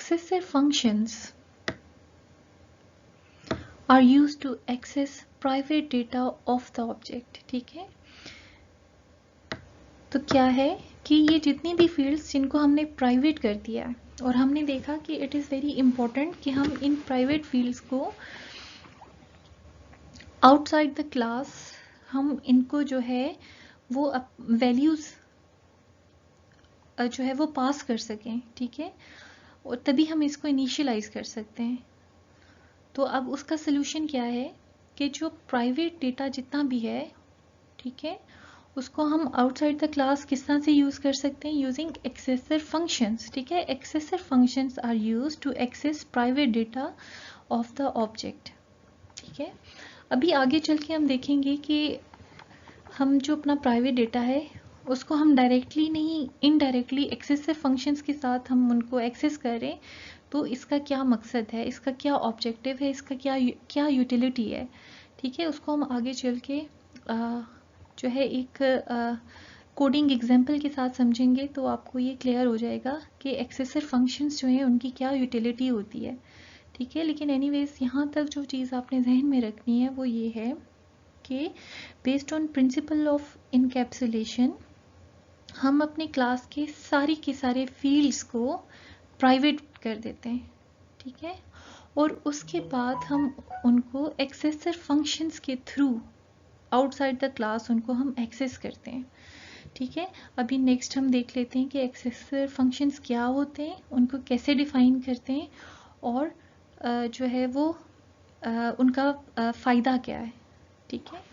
accessor functions are used to access private data of the object। ठीक है, तो क्या है कि ये जितनी भी फील्ड्स जिनको हमने प्राइवेट कर दिया है और हमने देखा कि इट इज़ वेरी इंपॉर्टेंट कि हम इन प्राइवेट फील्ड्स को आउटसाइड द क्लास हम इनको जो है वो वैल्यूज़ जो है वो पास कर सकें। ठीक है, और तभी हम इसको इनिशियलाइज कर सकते हैं। तो अब उसका सोल्यूशन क्या है कि जो प्राइवेट डेटा जितना भी है, ठीक है, उसको हम आउटसाइड द क्लास किस तरह से यूज़ कर सकते हैं, यूजिंग एक्सेसर फंक्शंस। ठीक है, accessor functions are used to access private data of the object. ठीक है, अभी आगे चल के हम देखेंगे कि हम जो अपना प्राइवेट डेटा है उसको हम डायरेक्टली नहीं इनडायरेक्टली एक्सेसर फंक्शंस के साथ हम उनको एक्सेस करें, तो इसका क्या मकसद है, इसका क्या ऑब्जेक्टिव है, इसका क्या यूटिलिटी है। ठीक है, उसको हम आगे चल के जो है एक कोडिंग एग्जांपल के साथ समझेंगे तो आपको ये क्लियर हो जाएगा कि एक्सेसर फंक्शंस जो हैं उनकी क्या यूटिलिटी होती है। ठीक है, लेकिन एनीवेज यहाँ तक जो चीज़ आपने जहन में रखनी है वो ये है कि based on principle of encapsulation हम अपने क्लास के सारे फील्ड्स को प्राइवेट कर देते हैं। ठीक है, और उसके बाद हम उनको एक्सेसर फंक्शंस के थ्रू आउटसाइड द क्लास उनको हम एक्सेस करते हैं। ठीक है, अभी नेक्स्ट हम देख लेते हैं कि एक्सेसर फंक्शंस क्या होते हैं, उनको कैसे डिफाइन करते हैं और जो है वो उनका फ़ायदा क्या है। ठीक है,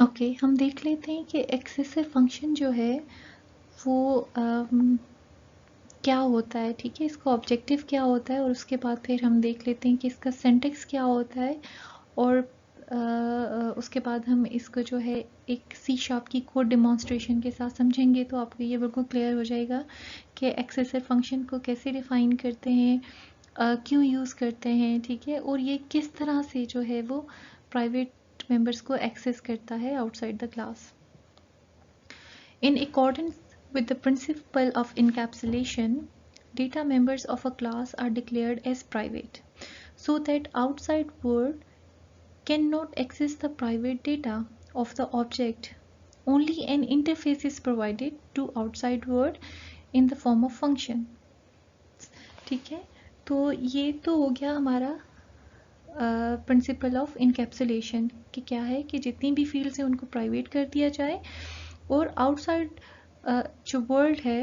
ओके, हम देख लेते हैं कि एक्सेसर फंक्शन जो है वो क्या होता है। ठीक है, इसका ऑब्जेक्टिव क्या होता है और उसके बाद फिर हम देख लेते हैं कि इसका सिंटैक्स क्या होता है और उसके बाद हम इसको जो है एक C# की कोड डेमोन्स्ट्रेशन के साथ समझेंगे तो आपको ये बिल्कुल क्लियर हो जाएगा कि एक्सेसर फंक्शन को कैसे डिफ़ाइन करते हैं, क्यों यूज़ करते हैं। ठीक है, और ये किस तरह से जो है वो प्राइवेट मेंबर्स को एक्सेस करता है outside the class. In accordance with the principle of encapsulation, data members of a class are declared as private, so that outside world cannot access the private data of the object. Only an interface is provided to outside world in the form of function. ठीक है, तो ये तो हो गया हमारा principle of encapsulation कि क्या है कि जितनी भी फील्ड्स हैं उनको प्राइवेट कर दिया जाए और आउटसाइड जो वर्ल्ड है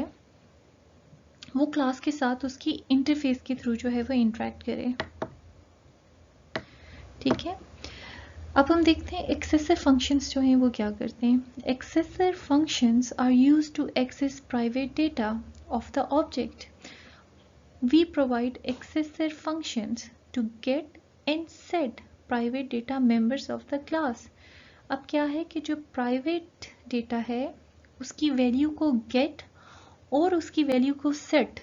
वो क्लास के साथ उसकी इंटरफेस के थ्रू जो है वो इंटरेक्ट करे। ठीक है, अब हम देखते हैं एक्सेसर फंक्शंस जो हैं वो क्या करते हैं। Accessor functions are used to access private data of the object. We provide accessor functions to get and set private data members of the class. अब क्या है कि जो प्राइवेट डेटा है उसकी वैल्यू को गेट और उसकी वैल्यू को सेट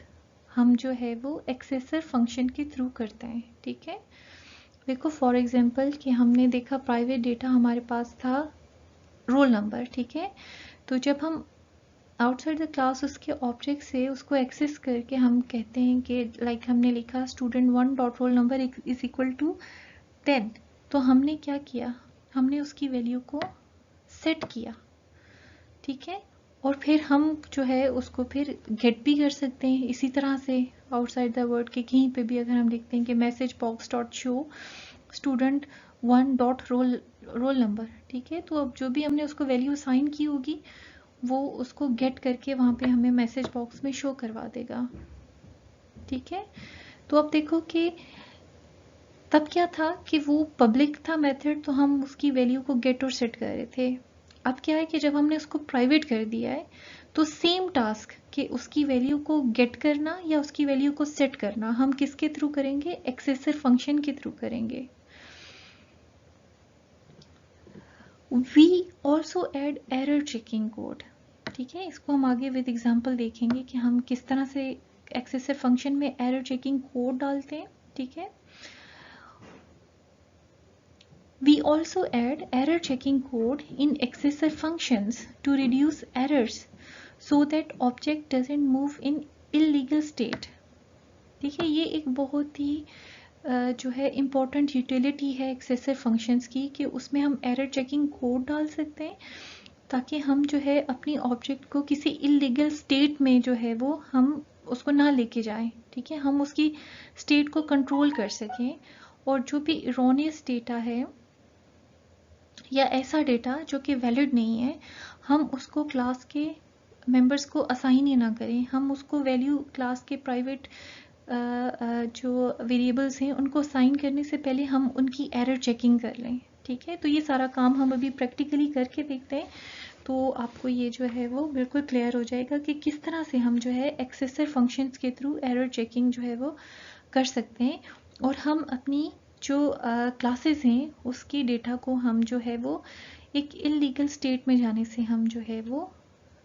हम जो है वो एक्सेसर फंक्शन के थ्रू करते हैं। ठीक है, देखो फॉर एग्जांपल कि हमने देखा प्राइवेट डेटा हमारे पास था रोल नंबर। ठीक है, तो जब हम आउटसाइड द क्लास उसके ऑब्जेक्ट से उसको एक्सेस करके हम कहते हैं कि लाइक हमने लिखा student 1 dot roll number is equal to 10, तो हमने क्या किया, हमने उसकी वैल्यू को सेट किया। ठीक है, और फिर हम जो है उसको फिर गेट भी कर सकते हैं इसी तरह से आउटसाइड द वर्ड के कहीं पे भी अगर हम लिखते हैं कि message box dot show student 1 dot roll number. ठीक है, तो अब जो भी हमने उसको वैल्यू असाइन की होगी वो उसको गेट करके वहाँ पे हमें मैसेज बॉक्स में शो करवा देगा। ठीक है, तो अब देखो कि तब क्या था कि वो पब्लिक था मेथड तो हम उसकी वैल्यू को गेट और सेट कर रहे थे। अब क्या है कि जब हमने उसको प्राइवेट कर दिया है तो सेम टास्क कि उसकी वैल्यू को गेट करना या उसकी वैल्यू को सेट करना हम किसके थ्रू करेंगे, एक्सेसर फंक्शन के थ्रू करेंगे। We also add error checking code. ठीक है, इसको हम आगे विद एग्जांपल देखेंगे कि हम किस तरह से एक्सेसर फंक्शन में एरर चेकिंग कोड डालते हैं। ठीक है, We also add error checking code in accessor functions to reduce errors so that object doesn't move in illegal state. ठीक है, ये एक बहुत ही जो है इम्पोर्टेंट यूटिलिटी है एक्सेसर फंक्शंस की कि उसमें हम एरर चेकिंग कोड डाल सकते हैं ताकि हम जो है अपनी ऑब्जेक्ट को किसी इलीगल स्टेट में जो है वो हम उसको ना लेके जाएं. ठीक है, हम उसकी स्टेट को कंट्रोल कर सकें और जो भी इरोनियस डेटा है या ऐसा डेटा जो कि वैलिड नहीं है हम उसको क्लास के मेंबर्स को असाइन ही ना करें. हम उसको वैल्यू क्लास के प्राइवेट जो वेरिएबल्स हैं उनको असाइन करने से पहले हम उनकी एरर चेकिंग कर लें. ठीक है, तो ये सारा काम हम अभी प्रैक्टिकली करके देखते हैं तो आपको ये जो है वो बिल्कुल क्लियर हो जाएगा कि किस तरह से हम जो है एक्सेसर फंक्शंस के थ्रू एरर चेकिंग जो है वो कर सकते हैं और हम अपनी जो क्लासेस हैं उसकी डेटा को हम जो है वो एक इलीगल स्टेट में जाने से हम जो है वो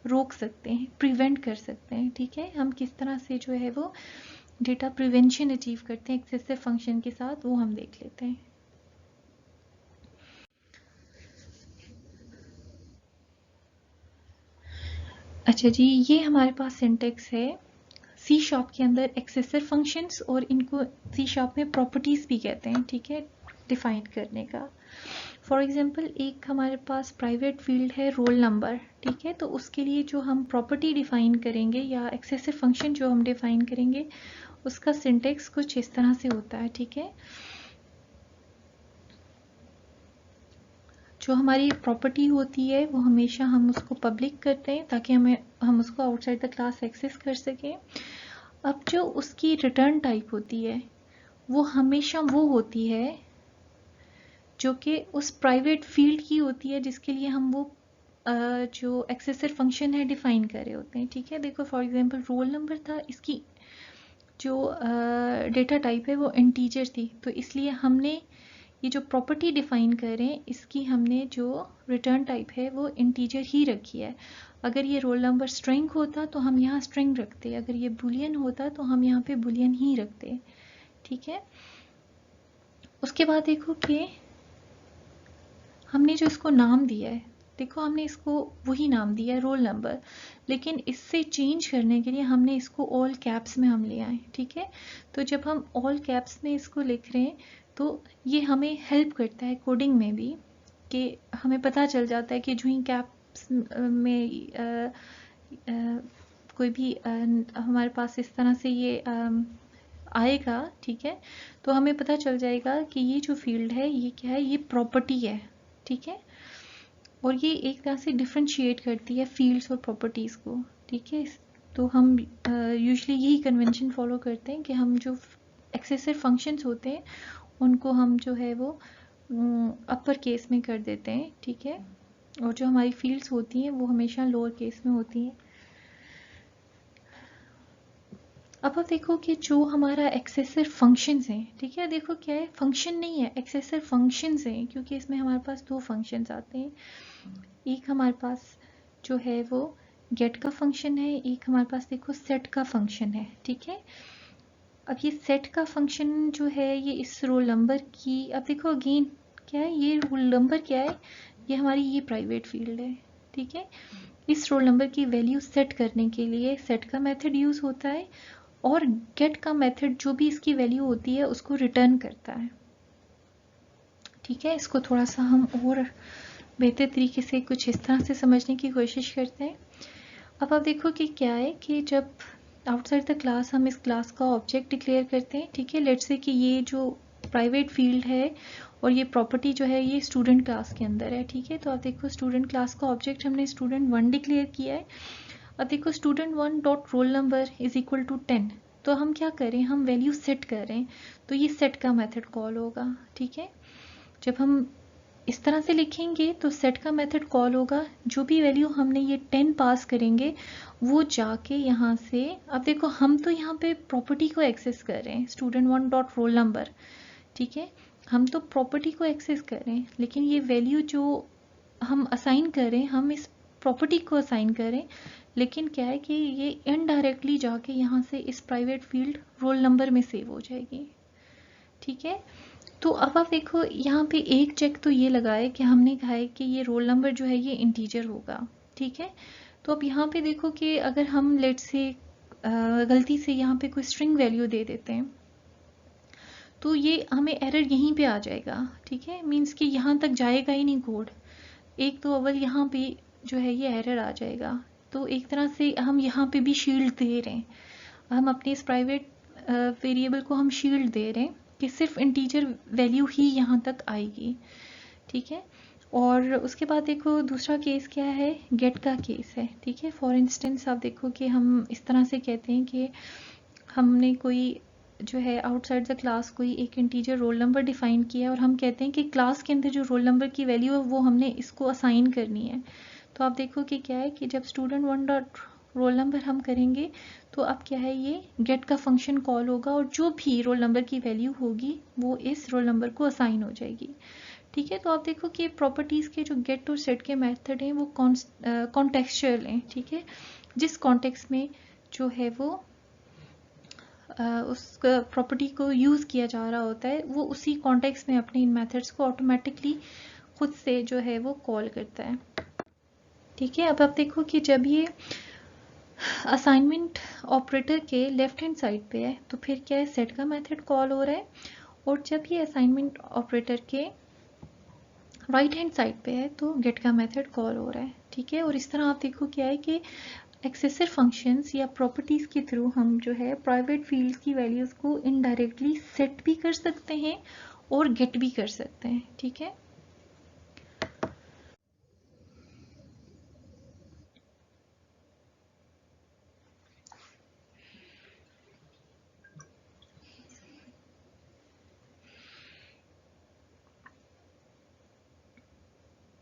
रोक सकते हैं, प्रिवेंट कर सकते हैं. ठीक है, हम किस तरह से जो है वो डेटा प्रिवेंशन अचीव करते हैं एक्सेसर फंक्शन के साथ वो हम देख लेते हैं. अच्छा जी, ये हमारे पास सिंटेक्स है सी शार्प के अंदर एक्सेसर फंक्शंस और इनको सी शार्प में प्रॉपर्टीज भी कहते हैं. ठीक है, डिफाइन करने का. फॉर एग्जांपल एक हमारे पास प्राइवेट फील्ड है रोल नंबर. ठीक है, तो उसके लिए जो हम प्रॉपर्टी डिफाइन करेंगे या एक्सेसर फंक्शन जो हम डिफाइन करेंगे उसका सिंटेक्स कुछ इस तरह से होता है. ठीक है, जो हमारी प्रॉपर्टी होती है वो हमेशा हम उसको पब्लिक करते हैं ताकि हम उसको आउटसाइड द क्लास एक्सेस कर सकें. अब जो उसकी रिटर्न टाइप होती है वो हमेशा वो होती है जो कि उस प्राइवेट फील्ड की होती है जिसके लिए हम वो जो एक्सेसर फंक्शन है डिफाइन कर रहे होते हैं. ठीक है, देखो फॉर एग्जांपल रोल नंबर था, इसकी जो डेटा टाइप है वो इंटीजर थी तो इसलिए हमने ये जो प्रॉपर्टी डिफाइन कर रहे हैं इसकी हमने जो रिटर्न टाइप है वो इंटीजर ही रखी है. अगर ये रोल नंबर स्ट्रिंग होता तो हम यहाँ स्ट्रिंग रखते, अगर ये बुलियन होता तो हम यहाँ पे बुलियन ही रखते. ठीक है, उसके बाद देखो कि हमने जो इसको नाम दिया है, देखो हमने इसको वही नाम दिया है रोल नंबर, लेकिन इससे चेंज करने के लिए हमने इसको ऑल कैप्स में हम ले आए. ठीक है, तो जब हम ऑल कैप्स में इसको लिख रहे हैं तो ये हमें हेल्प करता है कोडिंग में भी कि हमें पता चल जाता है कि जो ही कैप्स में कोई भी हमारे पास इस तरह से ये आएगा. ठीक है, तो हमें पता चल जाएगा कि ये जो फील्ड है ये क्या है, ये प्रॉपर्टी है. ठीक है, और ये एक तरह से डिफ्रेंशिएट करती है फील्ड्स और प्रॉपर्टीज़ को. ठीक है, तो हम यूजुअली यही कन्वेंशन फॉलो करते हैं कि हम जो एक्सेसर फंक्शंस होते हैं उनको हम जो है वो अपर केस में कर देते हैं. ठीक है, और जो हमारी फील्ड्स होती हैं वो हमेशा लोअर केस में होती हैं. अब आप देखो कि जो हमारा एक्सेसर फंक्शंस हैं, ठीक है, देखो क्या है, फंक्शन नहीं है, एक्सेसर फंक्शंस हैं क्योंकि इसमें हमारे पास दो फंक्शंस आते हैं. एक हमारे पास जो है वो गेट का फंक्शन है, एक हमारे पास देखो सेट का फंक्शन है. ठीक है, अब ये सेट का फंक्शन जो है ये इस रोल नंबर की, अब देखो अगेन क्या है, ये रोल नंबर क्या है, ये हमारी ये प्राइवेट फील्ड है. ठीक है, इस रोल नंबर की वैल्यू सेट करने के लिए सेट का मेथड यूज होता है और गेट का मेथड जो भी इसकी वैल्यू होती है उसको रिटर्न करता है. ठीक है, इसको थोड़ा सा हम और बेहतर तरीके से कुछ इस तरह से समझने की कोशिश करते हैं. अब आप देखो कि क्या है कि जब आउटसाइड द क्लास हम इस क्लास का ऑब्जेक्ट डिक्लेयर करते हैं. ठीक है, लेट्स से कि ये जो प्राइवेट फील्ड है और ये प्रॉपर्टी जो है ये स्टूडेंट क्लास के अंदर है. ठीक है, तो आप देखो स्टूडेंट क्लास का ऑब्जेक्ट हमने स्टूडेंट 1 डिक्लेयर किया है. अब देखो student 1 dot roll number is equal to 10, तो हम क्या करें, हम वैल्यू सेट करें तो ये सेट का मेथड कॉल होगा. ठीक है, जब हम इस तरह से लिखेंगे तो सेट का मेथड कॉल होगा, जो भी वैल्यू हमने ये 10 पास करेंगे वो जाके यहाँ से, अब देखो हम तो यहाँ पे प्रॉपर्टी को एक्सेस कर रहे हैं स्टूडेंट 1 डॉट रोल नंबर. ठीक है, हम तो प्रॉपर्टी को एक्सेस कर रहे हैं लेकिन ये वैल्यू जो हम असाइन करें हम इस प्रॉपर्टी को असाइन करें, लेकिन क्या है कि ये इनडायरेक्टली जाके यहाँ से इस प्राइवेट फील्ड रोल नंबर में सेव हो जाएगी. ठीक है, तो अब आप देखो यहाँ पे एक चेक तो ये लगा है कि हमने कहा है कि ये रोल नंबर जो है ये इंटीजर होगा, ठीक है। तो अब यहाँ पे देखो कि अगर हम लेट से गलती से यहाँ पे कोई स्ट्रिंग वैल्यू दे देते हैं तो ये हमें एरर यहीं पे आ जाएगा, ठीक है। मीन्स कि यहाँ तक जाएगा ही नहीं कोड, एक तो अव्वल यहाँ पे जो है ये एरर आ जाएगा। तो एक तरह से हम यहाँ पे भी शील्ड दे रहे हैं, हम अपने इस प्राइवेट वेरिएबल को हम शील्ड दे रहे हैं कि सिर्फ इंटीजर वैल्यू ही यहाँ तक आएगी, ठीक है। और उसके बाद देखो दूसरा केस क्या है, गेट का केस है, ठीक है। फॉर इंस्टेंस आप देखो कि हम इस तरह से कहते हैं कि हमने कोई जो है आउटसाइड द क्लास कोई एक इंटीजर रोल नंबर डिफाइन किया और हम कहते हैं कि क्लास के अंदर जो रोल नंबर की वैल्यू है वो हमने इसको असाइन करनी है। तो आप देखो कि क्या है कि जब student one dot roll number हम करेंगे तो अब क्या है ये गेट का फंक्शन कॉल होगा और जो भी रोल नंबर की वैल्यू होगी वो इस रोल नंबर को असाइन हो जाएगी, ठीक है। तो आप देखो कि प्रॉपर्टीज़ के जो गेट और सेट के मेथड हैं वो कॉन्टेक्सचुअल हैं, ठीक है। जिस कॉन्टेक्स्ट में जो है वो उस प्रॉपर्टी को यूज़ किया जा रहा होता है वो उसी कॉन्टेक्स्ट में अपने इन मेथड्स को ऑटोमेटिकली खुद से जो है वो कॉल करता है, ठीक है। अब आप देखो कि जब ये असाइनमेंट ऑपरेटर के लेफ्ट हैंड साइड पे है तो फिर क्या है सेट का मेथड कॉल हो रहा है, और जब ये असाइनमेंट ऑपरेटर के राइट हैंड साइड पे है तो गेट का मेथड कॉल हो रहा है, ठीक है। और इस तरह आप देखो क्या है कि एक्सेसर फंक्शंस या प्रॉपर्टीज़ के थ्रू हम जो है प्राइवेट फील्ड्स की वैल्यूज़ को इनडायरेक्टली सेट भी कर सकते हैं और गेट भी कर सकते हैं, ठीक है।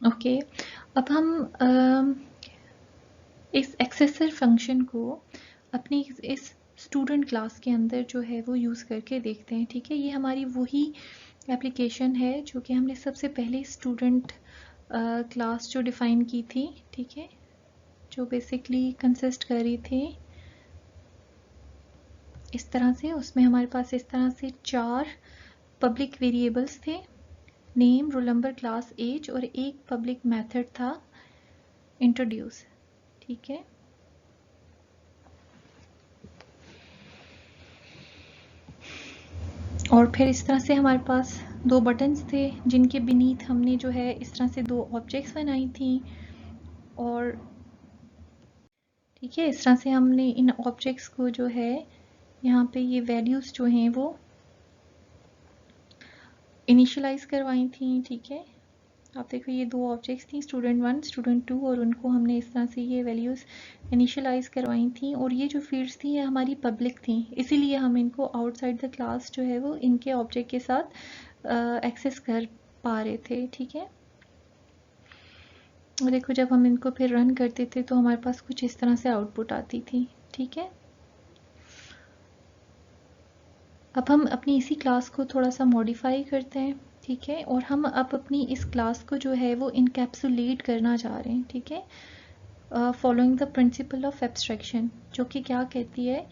ओके अब हम इस एक्सेसर फंक्शन को अपनी इस स्टूडेंट क्लास के अंदर जो है वो यूज़ करके देखते हैं, ठीक है। ये हमारी वही एप्लीकेशन है जो कि हमने सबसे पहले स्टूडेंट क्लास जो डिफ़ाइन की थी, ठीक है, जो बेसिकली कंसिस्ट कर रही थी इस तरह से। उसमें हमारे पास इस तरह से 4 पब्लिक वेरिएबल्स थे, name, roll number, class, age, और एक पब्लिक मेथड था इंट्रोड्यूस, ठीक है। और फिर इस तरह से हमारे पास 2 बटन्स थे जिनके बीनीथ हमने जो है इस तरह से 2 ऑब्जेक्ट्स बनाई थी, और ठीक है इस तरह से हमने इन ऑब्जेक्ट्स को जो है यहाँ पे ये वैल्यूज़ जो हैं वो इनिशियलाइज करवाई थी, ठीक है। आप देखो ये 2 ऑब्जेक्ट्स थी स्टूडेंट 1 स्टूडेंट 2, और उनको हमने इस तरह से ये वैल्यूज़ इनिशियलाइज करवाई थी, और ये जो फील्ड्स थी ये हमारी पब्लिक थी, इसीलिए हम इनको आउटसाइड द क्लास जो है वो इनके ऑब्जेक्ट के साथ एक्सेस कर पा रहे थे, ठीक है। और देखो जब हम इनको फिर रन करते थे तो हमारे पास कुछ इस तरह से आउटपुट आती थी, ठीक है। अब हम अपनी इसी क्लास को थोड़ा सा मॉडिफाई करते हैं, ठीक है, और हम अब अपनी इस क्लास को जो है वो इनकैप्सुलेट करना चाह रहे हैं, ठीक है, following the principle of abstraction, जो कि क्या कहती है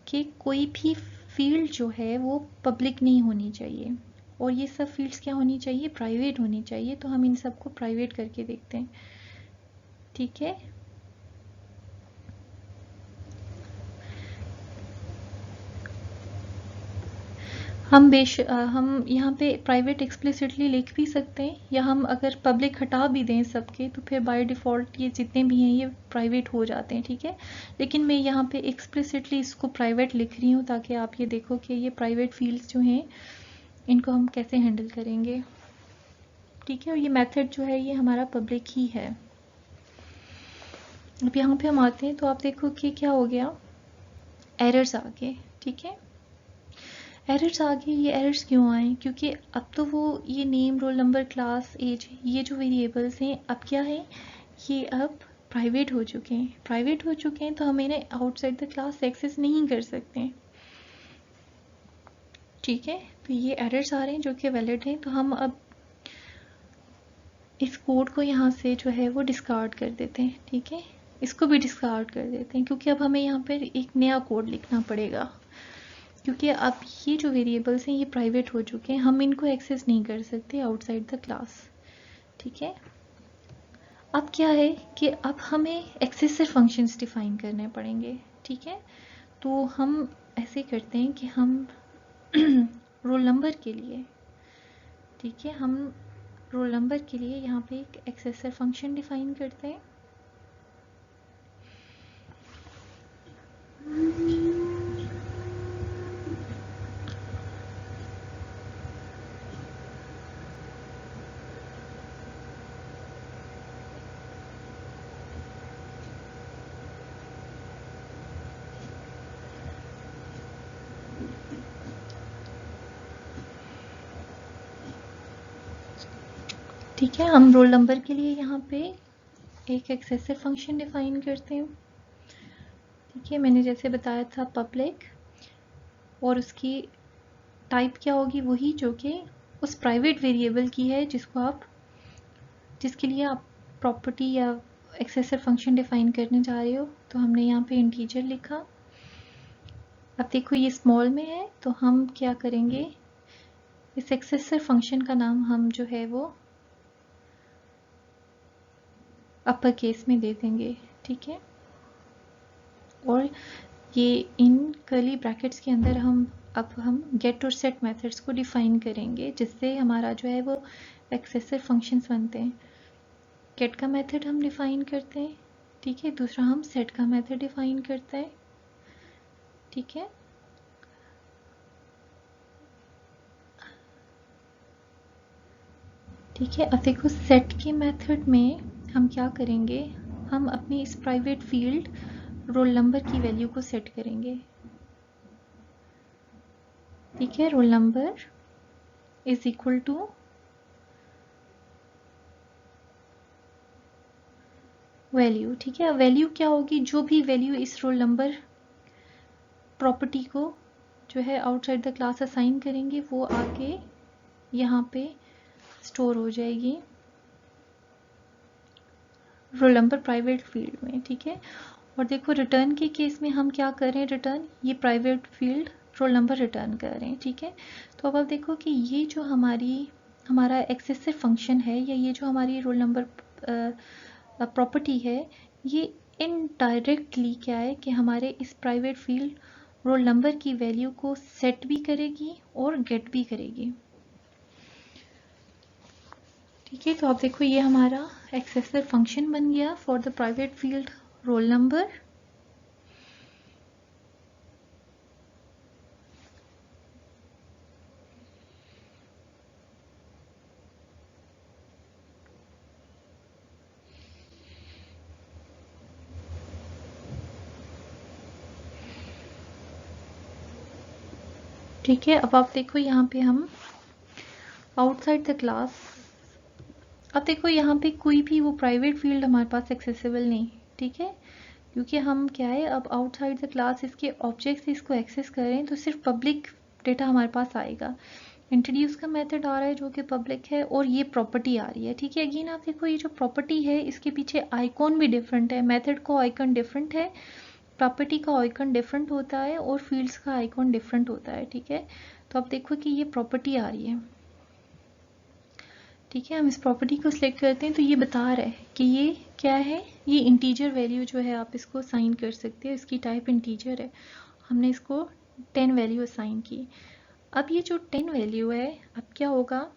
कि कोई भी फील्ड जो है वो पब्लिक नहीं होनी चाहिए, और ये सब फील्ड्स क्या होनी चाहिए, प्राइवेट होनी चाहिए। तो हम इन सबको प्राइवेट करके देखते हैं, ठीक है। हम यहाँ पे प्राइवेट एक्सप्लिसिटली लिख भी सकते हैं, या हम अगर पब्लिक हटा भी दें सबके तो फिर बाय डिफ़ॉल्ट ये जितने भी हैं ये प्राइवेट हो जाते हैं, ठीक है। लेकिन मैं यहाँ पे एक्सप्लिसिटली इसको प्राइवेट लिख रही हूँ ताकि आप ये देखो कि ये प्राइवेट फील्ड्स जो हैं इनको हम कैसे हैंडल करेंगे, ठीक है। और ये मेथड जो है ये हमारा पब्लिक ही है। अब यहाँ पे हम आते हैं तो आप देखो कि क्या हो गया, एरर्स आ गए, ठीक है। एरर्स आ गए, ये एरर्स क्यों आए, क्योंकि अब तो वो ये name, roll number, class, age, ये जो वेरिएबल्स हैं अब क्या है, ये अब प्राइवेट हो चुके हैं। प्राइवेट हो चुके हैं तो हम इन्हें आउटसाइड द क्लास एक्सेस नहीं कर सकते, ठीक है। तो ये एरर्स आ रहे हैं जो कि वैलिड हैं, तो हम अब इस कोड को यहाँ से जो है वो डिस्कार्ड कर देते हैं, ठीक है। इसको भी डिस्कार्ड कर देते हैं क्योंकि अब हमें यहाँ पर एक नया कोड लिखना पड़ेगा, क्योंकि अब ये जो वेरिएबल्स हैं ये प्राइवेट हो चुके हैं, हम इनको एक्सेस नहीं कर सकते आउटसाइड द क्लास। ठीक है, अब क्या है कि अब हमें एक्सेसर फंक्शंस डिफाइन करने पड़ेंगे। ठीक है, तो हम ऐसे करते हैं कि हम रोल नंबर के लिए, ठीक है, हम रोल नंबर के लिए यहाँ पे एक एक्सेसर फंक्शन डिफाइन करते हैं। ठीक है, हम रोल नंबर के लिए यहाँ पे एक एक्सेसर फंक्शन डिफाइन करते हैं। ठीक है, मैंने जैसे बताया था पब्लिक, और उसकी टाइप क्या होगी, वही जो कि उस प्राइवेट वेरिएबल की है जिसके लिए आप प्रॉपर्टी या एक्सेसर फंक्शन डिफाइन करने जा रहे हो। तो हमने यहाँ पे इंटीजर लिखा। अब देखो ये स्मॉल में है, तो हम क्या करेंगे, इस एक्सेसर फंक्शन का नाम हम जो है वो अपर केस में दे देंगे। ठीक है, और ये इन कर्ली ब्रैकेट्स के अंदर हम गेट और सेट मेथड्स को डिफाइन करेंगे, जिससे हमारा जो है वो एक्सेसर फंक्शंस बनते हैं। गेट का मेथड हम डिफाइन करते हैं, ठीक है, दूसरा हम सेट का मेथड डिफाइन करते हैं। ठीक है, ठीक है, अब देखो सेट के मेथड में हम क्या करेंगे, हम अपनी इस प्राइवेट फील्ड रोल नंबर की वैल्यू को सेट करेंगे। ठीक है, roll number is equal to value. ठीक है, वैल्यू क्या होगी, जो भी वैल्यू इस रोल नंबर प्रॉपर्टी को जो है आउटसाइड द क्लास असाइन करेंगे, वो आके यहाँ पे स्टोर हो जाएगी रोल नंबर प्राइवेट फील्ड में। ठीक है, और देखो रिटर्न के केस में हम क्या कर रहे हैं, रिटर्न ये private field roll number return कर रहे हैं। ठीक है, तो अब आप देखो कि ये जो हमारा एक्सेसर फंक्शन है, या ये जो हमारी रोल नंबर प्रॉपर्टी है, ये इनडायरेक्टली क्या है कि हमारे इस प्राइवेट फील्ड रोल नंबर की वैल्यू को सेट भी करेगी और गेट भी करेगी। ठीक है, तो आप देखो ये हमारा एक्सेसर फंक्शन बन गया for the private field roll number. ठीक है, अब आप देखो यहाँ पे हम आउटसाइड द क्लास, अब देखो यहाँ पे कोई भी वो प्राइवेट फील्ड हमारे पास एक्सेसिबल नहीं। ठीक है, क्योंकि हम क्या है, अब आउटसाइड द क्लास इसके ऑब्जेक्ट से इसको एक्सेस करें तो सिर्फ पब्लिक डेटा हमारे पास आएगा। इंट्रोड्यूस का मेथड आ रहा है जो कि पब्लिक है, और ये प्रॉपर्टी आ रही है। ठीक है, अगेन आप देखो ये जो प्रॉपर्टी है इसके पीछे आइकॉन भी डिफरेंट है, मेथड का आइकॉन डिफरेंट है, प्रॉपर्टी का आइकॉन डिफरेंट होता है, और फील्ड्स का आइकॉन डिफरेंट होता है। ठीक है, तो आप देखो कि ये प्रॉपर्टी आ रही है। ठीक है, हम इस प्रॉपर्टी को सिलेक्ट करते हैं, तो ये बता रहा है कि ये क्या है, ये इंटीजर वैल्यू जो है आप इसको असाइन कर सकते हो, इसकी टाइप इंटीजर है, हमने इसको 10 वैल्यू असाइन की। अब ये जो 10 वैल्यू है, अब क्या होगा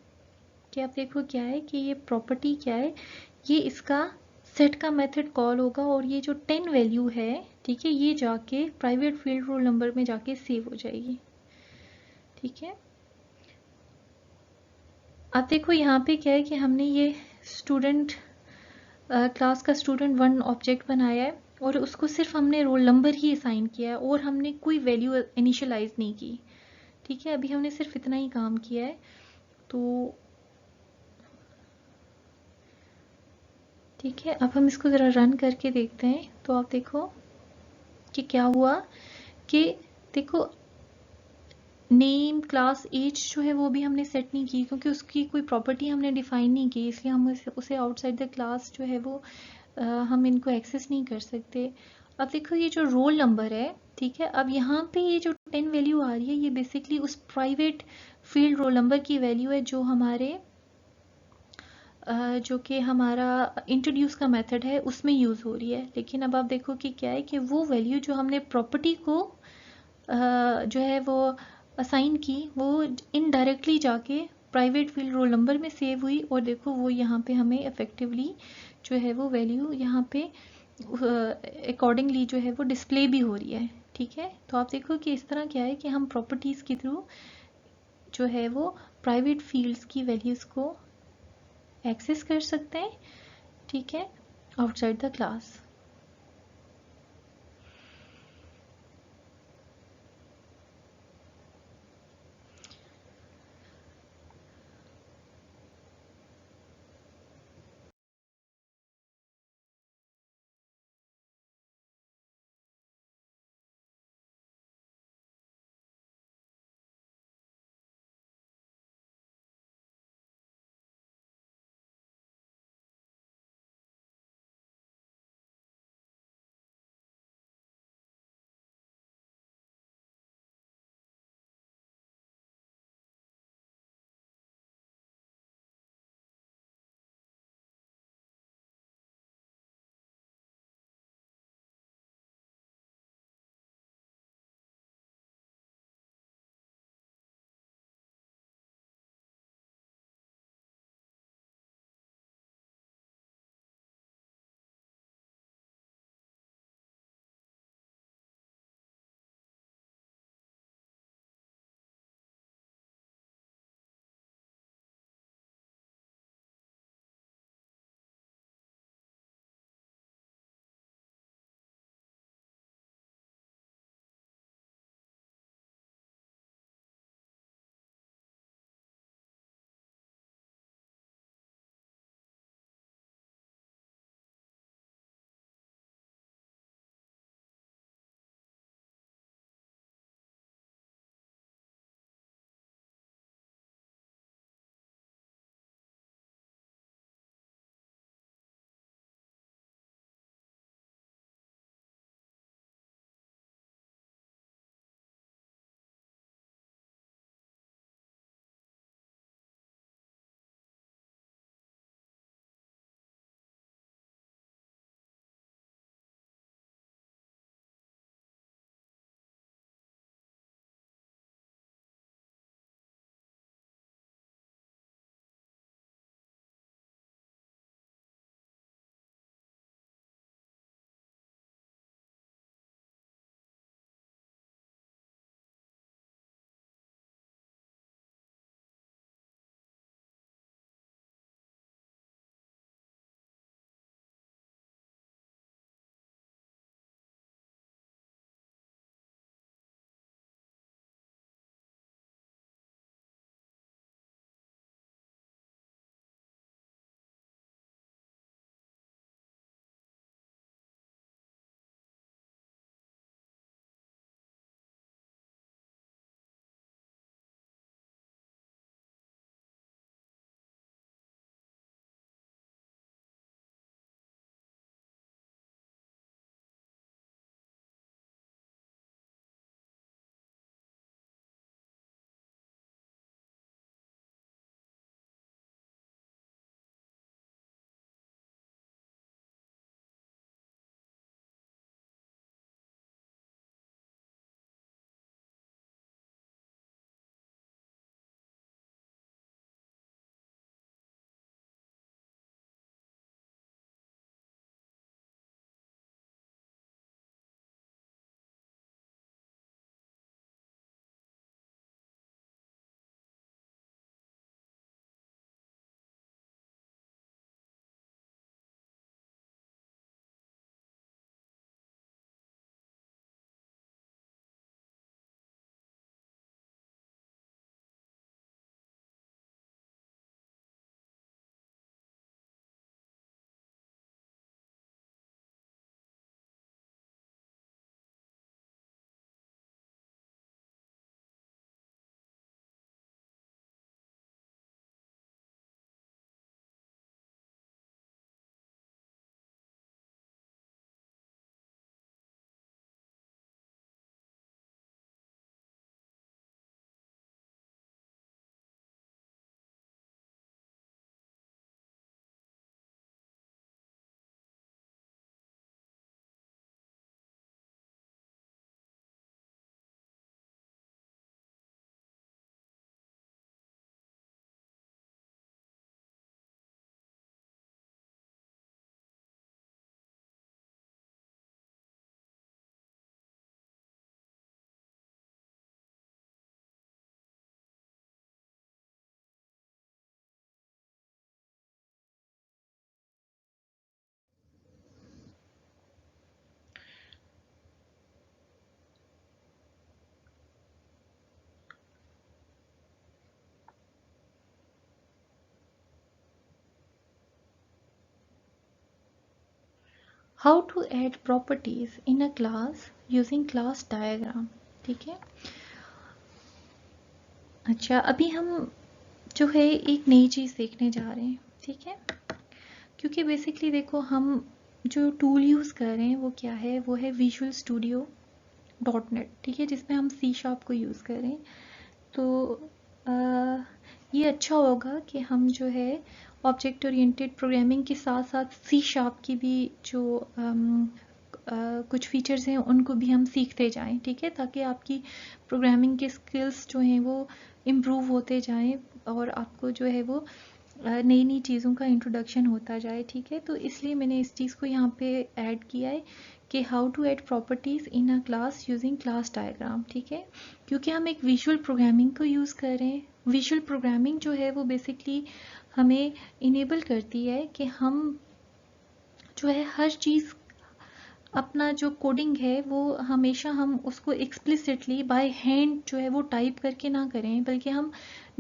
कि आप देखो क्या है कि ये प्रॉपर्टी क्या है, ये इसका सेट का मेथड कॉल होगा, और ये जो 10 वैल्यू है, ठीक है, ये जाके प्राइवेट फील्ड रोल नंबर में जाके सेव हो जाएगी। ठीक है, अब देखो यहाँ पे क्या है कि हमने ये स्टूडेंट क्लास का स्टूडेंट 1 ऑब्जेक्ट बनाया है, और उसको सिर्फ हमने रोल नंबर ही असाइन किया है, और हमने कोई वैल्यू इनिशियलाइज नहीं की। ठीक है, अभी हमने सिर्फ इतना ही काम किया है। तो ठीक है, अब हम इसको ज़रा रन करके देखते हैं, तो आप देखो कि क्या हुआ कि देखो नेम क्लास एज जो है वो भी हमने सेट नहीं की, क्योंकि उसकी कोई प्रॉपर्टी हमने डिफाइन नहीं की, इसलिए हम उसे आउटसाइड द क्लास जो है वो हम इनको एक्सेस नहीं कर सकते। अब देखो ये जो रोल नंबर है, ठीक है, अब यहाँ पे ये जो 10 वैल्यू आ रही है ये बेसिकली उस प्राइवेट फील्ड रोल नंबर की वैल्यू है जो हमारे जो कि हमारा इंट्रोड्यूस का मेथड है उसमें यूज़ हो रही है। लेकिन अब आप देखो कि क्या है कि वो वैल्यू जो हमने प्रॉपर्टी को जो है वो असाइन की, वो इनडायरेक्टली जाके प्राइवेट फील्ड रोल नंबर में सेव हुई, और देखो वो यहाँ पे हमें इफेक्टिवली जो है वो वैल्यू यहाँ पे अकॉर्डिंगली जो है वो डिस्प्ले भी हो रही है। ठीक है, तो आप देखो कि इस तरह क्या है कि हम प्रॉपर्टीज़ के थ्रू जो है वो प्राइवेट फील्ड्स की वैल्यूज़ को एक्सेस कर सकते हैं, ठीक है, outside the class. How to add properties in a class using class diagram. ठीक है, अच्छा अभी हम जो है एक नई चीज़ देखने जा रहे हैं। ठीक है, क्योंकि बेसिकली देखो हम जो टूल यूज़ कर रहे हैं वो क्या है, वो है विजुअल स्टूडियो .NET। ठीक है, जिसमें हम C# को यूज़ कर रहे हैं। तो ये अच्छा होगा कि हम जो है ऑब्जेक्ट ओरिएंटेड प्रोग्रामिंग के साथ साथ C# की भी जो कुछ फीचर्स हैं उनको भी हम सीखते जाएं। ठीक है, ताकि आपकी प्रोग्रामिंग के स्किल्स जो हैं वो इम्प्रूव होते जाएं और आपको जो है वो नई नई चीज़ों का इंट्रोडक्शन होता जाए। ठीक है, तो इसलिए मैंने इस चीज़ को यहाँ पे ऐड किया है कि how to add properties in a class using class diagram. ठीक है, क्योंकि हम एक विजुअल प्रोग्रामिंग को यूज़ कर रहे हैं। विजुअल प्रोग्रामिंग जो है वो बेसिकली हमें इनेबल करती है कि हम जो है हर चीज़ अपना जो कोडिंग है वो हमेशा हम उसको एक्सप्लिसिटली बाय हैंड जो है वो टाइप करके ना करें, बल्कि हम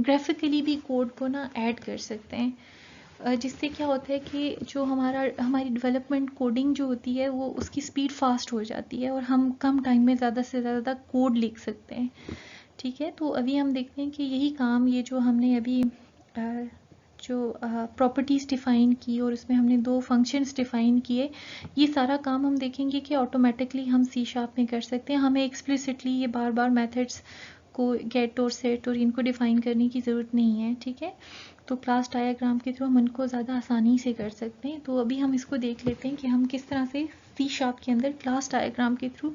ग्राफिकली भी कोड को ना ऐड कर सकते हैं। जिससे क्या होता है कि जो हमारी डेवलपमेंट कोडिंग जो होती है वो उसकी स्पीड फास्ट हो जाती है और हम कम टाइम में ज़्यादा से ज़्यादा कोड लिख सकते हैं। ठीक है, तो अभी हम देखते हैं कि यही काम ये जो हमने अभी जो प्रॉपर्टीज़ डिफ़ाइन की और उसमें हमने 2 फंक्शंस डिफ़ाइन किए, ये सारा काम हम देखेंगे कि ऑटोमेटिकली हम C# में कर सकते हैं। हमें एक्सप्लिसिटली ये बार बार मेथड्स को गेट और सेट और इनको डिफ़ाइन करने की ज़रूरत नहीं है। ठीक है, तो क्लास डायग्राम के थ्रू हम इनको ज़्यादा आसानी से कर सकते हैं। तो अभी हम इसको देख लेते हैं कि हम किस तरह से C# के अंदर क्लास डायग्राम के थ्रू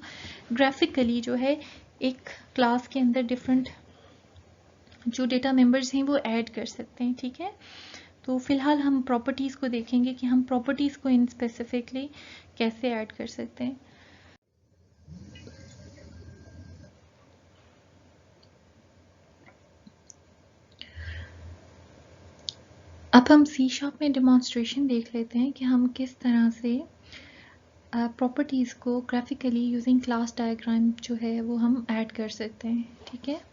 ग्राफिकली जो है एक क्लास के अंदर डिफरेंट जो डेटा मेंबर्स हैं वो ऐड कर सकते हैं। ठीक है, तो फिलहाल हम प्रॉपर्टीज़ को देखेंगे कि हम प्रॉपर्टीज़ को इन स्पेसिफिकली कैसे ऐड कर सकते हैं। अब हम C# में डेमोन्स्ट्रेशन देख लेते हैं कि हम किस तरह से प्रॉपर्टीज़ को ग्राफिकली यूजिंग क्लास डायग्राम जो है वो हम ऐड कर सकते हैं। ठीक है,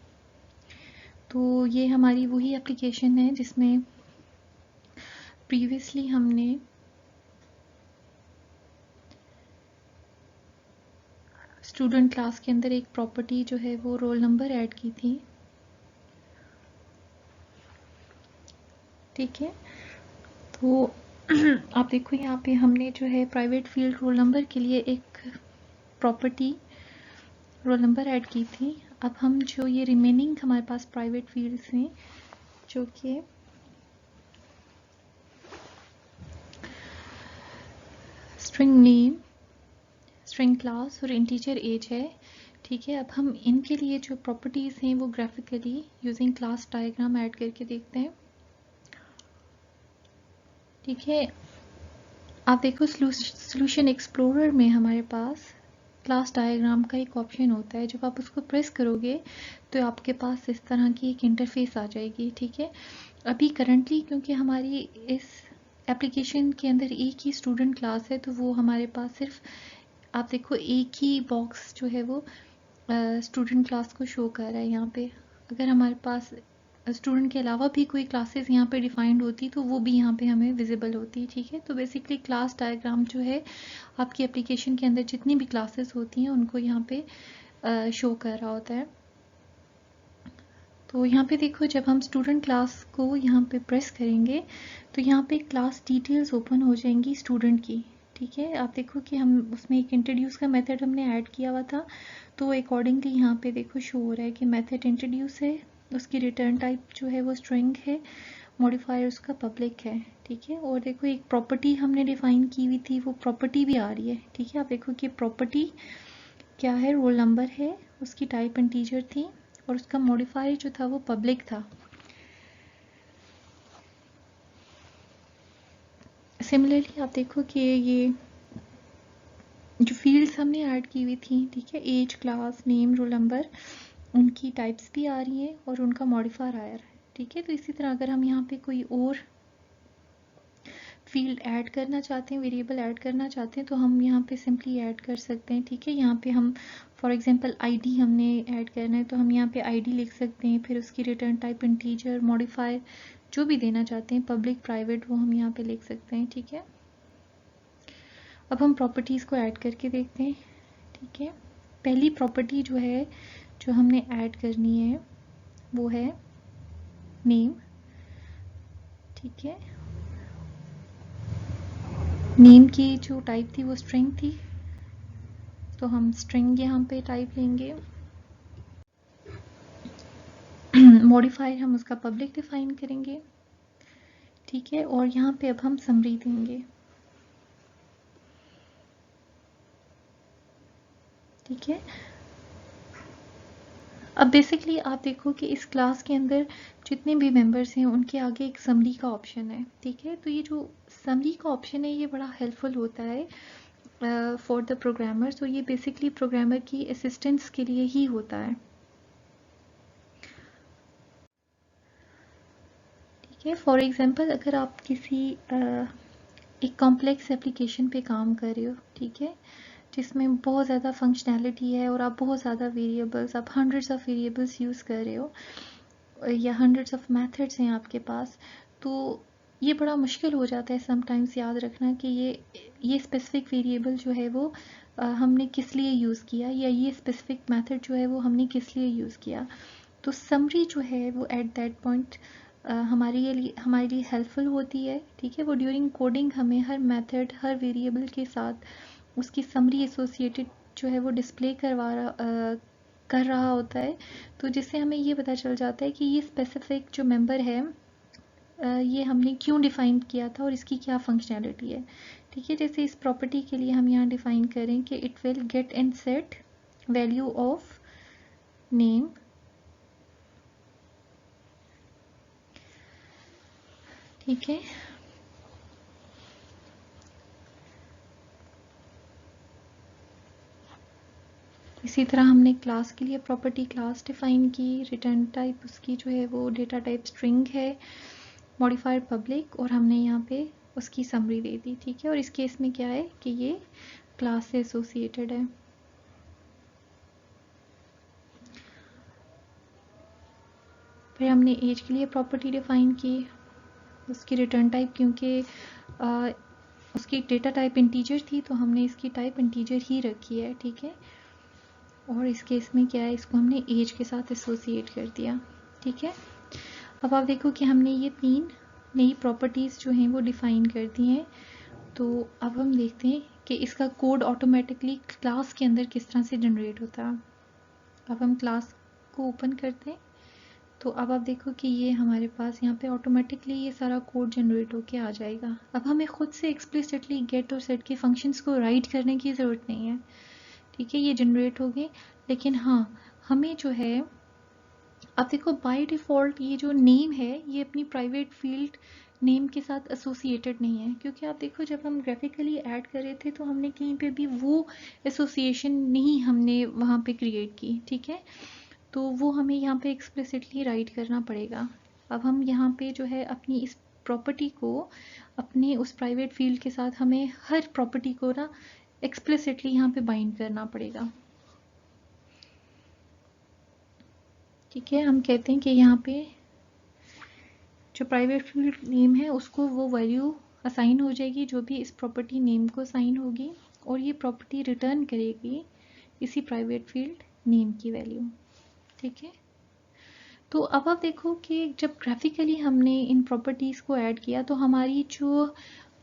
तो ये हमारी वही एप्लीकेशन है जिसमें प्रीवियसली हमने स्टूडेंट क्लास के अंदर एक प्रॉपर्टी जो है वो रोल नंबर ऐड की थी। ठीक है, तो आप देखो यहाँ पे हमने जो है प्राइवेट फील्ड रोल नंबर के लिए एक प्रॉपर्टी रोल नंबर ऐड की थी। अब हम जो ये रिमेनिंग हमारे पास प्राइवेट फील्ड्स हैं जो कि स्ट्रिंग नेम, स्ट्रिंग क्लास और इंटीजर एज है। ठीक है, अब हम इनके लिए जो प्रॉपर्टीज़ हैं वो graphically using class diagram add करके देखते हैं। ठीक है, आप देखो सॉल्यूशन एक्सप्लोरर में हमारे पास क्लास डायग्राम का एक ऑप्शन होता है। जब आप उसको प्रेस करोगे तो आपके पास इस तरह की एक इंटरफेस आ जाएगी। ठीक है, अभी करंटली क्योंकि हमारी इस एप्लीकेशन के अंदर एक ही स्टूडेंट क्लास है तो वो हमारे पास सिर्फ आप देखो एक ही बॉक्स जो है वो स्टूडेंट क्लास को शो कर रहा है यहाँ पे। अगर हमारे पास स्टूडेंट के अलावा भी कोई क्लासेस यहाँ पे डिफाइंड होती तो वो भी यहाँ पे हमें विजिबल होती। ठीक है, तो बेसिकली क्लास डायग्राम जो है आपकी एप्लीकेशन के अंदर जितनी भी क्लासेस होती हैं उनको यहाँ पे शो कर रहा होता है। तो यहाँ पे देखो जब हम स्टूडेंट क्लास को यहाँ पे प्रेस करेंगे तो यहाँ पे क्लास डिटेल्स ओपन हो जाएंगी स्टूडेंट की। ठीक है, आप देखो कि हम उसमें एक इंट्रोड्यूस का मेथड हमने ऐड किया हुआ था, तो अकॉर्डिंगली यहाँ पे देखो शो हो रहा है कि मेथड इंट्रोड्यूस है, उसकी रिटर्न टाइप जो है वो स्ट्रिंग है, मॉडिफायर उसका पब्लिक है। ठीक है, और देखो एक प्रॉपर्टी हमने डिफाइन की हुई थी वो प्रॉपर्टी भी आ रही है। ठीक है, आप देखो कि प्रॉपर्टी क्या है, रोल नंबर है, उसकी टाइप इंटीजर थी और उसका मॉडिफायर जो था वो पब्लिक था। सिमिलरली आप देखो कि ये जो फील्ड्स हमने ऐड की हुई थी, ठीक है, age, class, name, roll number, उनकी टाइप्स भी आ रही हैं और उनका मॉडिफायर आ रहा है। ठीक है, तो इसी तरह अगर हम यहाँ पे कोई और फील्ड ऐड करना चाहते हैं, वेरिएबल ऐड करना चाहते हैं तो हम यहाँ पे सिंपली ऐड कर सकते हैं। ठीक है, यहाँ पे हम फॉर एग्जांपल आईडी हमने ऐड करना है तो हम यहाँ पे आईडी लिख सकते हैं, फिर उसकी रिटर्न टाइप इंटीजर, मॉडिफायर जो भी देना चाहते हैं, पब्लिक, प्राइवेट, वो हम यहाँ पे लिख सकते हैं। ठीक है, अब हम प्रॉपर्टीज़ को ऐड करके देखते हैं। ठीक है, पहली प्रॉपर्टी जो है जो हमने ऐड करनी है वो है नेम। ठीक है, नेम की जो टाइप थी वो स्ट्रिंग थी, तो हम स्ट्रिंग यहाँ पे टाइप लेंगे। मॉडिफायर हम उसका पब्लिक डिफाइन करेंगे। ठीक है, और यहाँ पे अब हम समरी देंगे। ठीक है, अब बेसिकली आप देखो कि इस क्लास के अंदर जितने भी मेंबर्स हैं उनके आगे एक समरी का ऑप्शन है। ठीक है, तो ये जो समरी का ऑप्शन है ये बड़ा हेल्पफुल होता है फॉर द प्रोग्रामर। तो ये बेसिकली प्रोग्रामर की असिस्टेंस के लिए ही होता है। ठीक है, फॉर एग्जांपल अगर आप किसी एक कॉम्प्लेक्स एप्लीकेशन पे काम कर रहे हो, ठीक है, जिसमें बहुत ज़्यादा फंक्शनैलिटी है और आप बहुत ज़्यादा वेरिएबल्स, आप हंड्रेड्स ऑफ वेरिएबल्स यूज़ कर रहे हो या हंड्रेड्स ऑफ मेथड्स हैं आपके पास, तो ये बड़ा मुश्किल हो जाता है समटाइम्स याद रखना कि ये स्पेसिफिक वेरिएबल जो है वो हमने किस लिए यूज़ किया, या ये स्पेसिफिक मेथड जो है वो हमने किस लिए यूज़ किया। तो समरी जो है वो एट दैट पॉइंट हमारे लिए हेल्पफुल होती है। ठीक है, वो ड्यूरिंग कोडिंग हमें हर मेथड, हर वेरिएबल के साथ उसकी समरी एसोसिएटेड जो है वो डिस्प्ले कर रहा होता है, तो जिससे हमें ये पता चल जाता है कि ये स्पेसिफिक जो मेंबर है ये हमने क्यों डिफ़ाइन किया था और इसकी क्या फंक्शनैलिटी है। ठीक है, जैसे इस प्रॉपर्टी के लिए हम यहाँ डिफ़ाइन करें कि it will get and set value of name. ठीक है, इसी तरह हमने क्लास के लिए प्रॉपर्टी क्लास डिफाइन की, रिटर्न टाइप उसकी जो है वो डेटा टाइप स्ट्रिंग है, मॉडिफायर पब्लिक, और हमने यहाँ पे उसकी समरी दे दी। ठीक है, और इस केस में क्या है कि ये क्लास से एसोसिएटेड है। फिर हमने एज के लिए प्रॉपर्टी डिफाइन की, उसकी रिटर्न टाइप, क्योंकि उसकी डेटा टाइप इंटीजर थी तो हमने इसकी टाइप इंटीजर ही रखी है। ठीक है, और इस केस में क्या है, इसको हमने एज के साथ एसोसिएट कर दिया। ठीक है, अब आप देखो कि हमने ये 3 नई प्रॉपर्टीज़ जो हैं वो डिफ़ाइन कर दी हैं। तो अब हम देखते हैं कि इसका कोड ऑटोमेटिकली क्लास के अंदर किस तरह से जनरेट होता है। अब हम क्लास को ओपन करते हैं, तो अब आप देखो कि ये हमारे पास यहाँ पे ऑटोमेटिकली ये सारा कोड जनरेट होके आ जाएगा। अब हमें खुद से एक्सप्लिसिटली गेट और सेट के फंक्शंस को राइट करने की ज़रूरत नहीं है। ठीक है, ये जनरेट हो गए, लेकिन हाँ हमें जो है, अब देखो बाय डिफ़ॉल्ट ये जो नेम है ये अपनी प्राइवेट फील्ड नेम के साथ एसोसिएटेड नहीं है, क्योंकि आप देखो जब हम ग्राफिकली ऐड कर रहे थे तो हमने कहीं पे भी वो एसोसिएशन नहीं हमने वहाँ पे क्रिएट की। ठीक है, तो वो हमें यहाँ पे एक्सप्लिसिटली राइट करना पड़ेगा। अब हम यहाँ पे जो है अपनी इस प्रॉपर्टी को अपने उस प्राइवेट फील्ड के साथ हमें हर प्रॉपर्टी को ना एक्सप्लिसिटली यहाँ पे बाइंड करना पड़ेगा। ठीक है, हम कहते हैं कि यहाँ पे जो प्राइवेट फील्ड नेम है उसको वो वैल्यू असाइन हो जाएगी जो भी इस प्रॉपर्टी नेम को असाइन होगी, और ये प्रॉपर्टी रिटर्न करेगी इसी प्राइवेट फील्ड नेम की वैल्यू। ठीक है, तो अब आप देखो कि जब ग्राफिकली हमने इन प्रॉपर्टीज़ को ऐड किया तो हमारी जो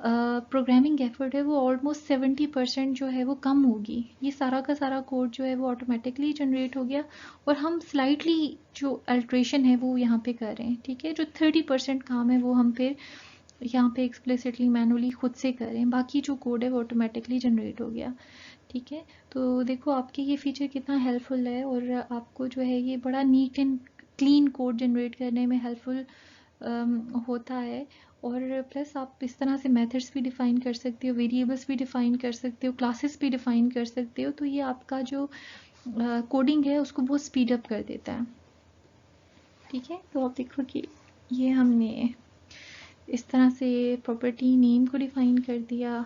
प्रोग्रामिंग एफर्ट है वो ऑलमोस्ट 70% जो है वो कम होगी। ये सारा का सारा कोड जो है वो ऑटोमेटिकली जनरेट हो गया, और हम स्लाइटली जो अल्ट्रेशन है वो यहाँ पे कर रहे हैं। ठीक है, जो 30% काम है वो हम फिर यहाँ पे एक्सप्लिसिटली मैनुअली खुद से करें, बाकी जो कोड है वो ऑटोमेटिकली जनरेट हो गया। ठीक है, तो देखो आपके ये फीचर कितना हेल्पफुल है, और आपको जो है ये बड़ा neat and clean code generate करने में हेल्पफुल होता है। और प्लस आप इस तरह से मेथड्स भी डिफ़ाइन कर सकते हो, वेरिएबल्स भी डिफ़ाइन कर सकते हो, क्लासेस भी डिफ़ाइन कर सकते हो, तो ये आपका जो कोडिंग है उसको बहुत स्पीड अप कर देता है। ठीक है, तो आप देखो कि ये हमने इस तरह से प्रॉपर्टी नेम को डिफ़ाइन कर दिया।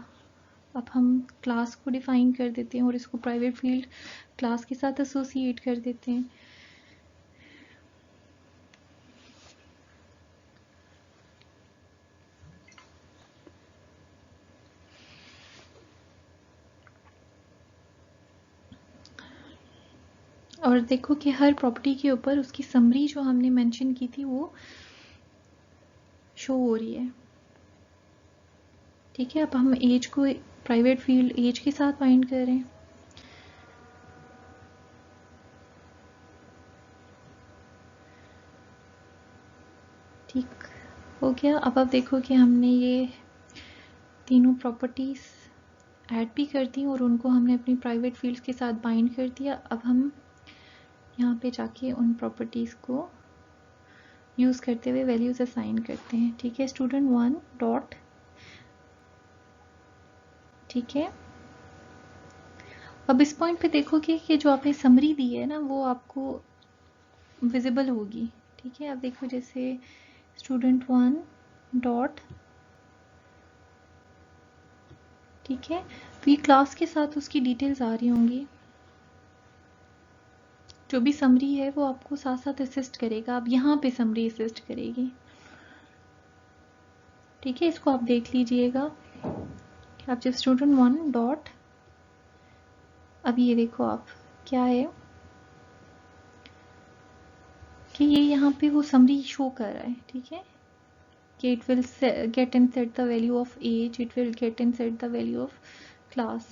अब हम क्लास को डिफ़ाइन कर देते हैं और इसको प्राइवेट फील्ड क्लास के साथ एसोसिएट कर देते हैं। और देखो कि हर प्रॉपर्टी के ऊपर उसकी समरी जो हमने मेंशन की थी वो शो हो रही है। ठीक है, अब हम एज को प्राइवेट फील्ड एज के साथ फाइंड करें। ठीक हो गया। अब आप देखो कि हमने ये तीनों प्रॉपर्टीज ऐड भी कर दी और उनको हमने अपनी प्राइवेट फील्ड्स के साथ बाइंड कर दिया। अब हम यहाँ पे जाके उन प्रॉपर्टीज को यूज करते हुए वैल्यूज असाइन करते हैं। ठीक है, स्टूडेंट 1 डॉट, ठीक है। अब इस पॉइंट पे देखोगे कि जो आपने समरी दी है ना वो आपको विजिबल होगी। ठीक है, अब देखो जैसे स्टूडेंट 1 डॉट, ठीक है, तो ये क्लास के साथ उसकी डिटेल्स आ रही होंगी। जो भी समरी है वो आपको साथ साथ असिस्ट करेगा। अब यहाँ पे समरी असिस्ट करेगी। ठीक है, इसको आप देख लीजिएगा। अब जब स्टूडेंट 1 डॉट, अब ये देखो आप क्या है कि ये यहाँ पे वो समरी शो कर रहा है। ठीक है, कि it will get and set the value of age, it will get and set the value of class।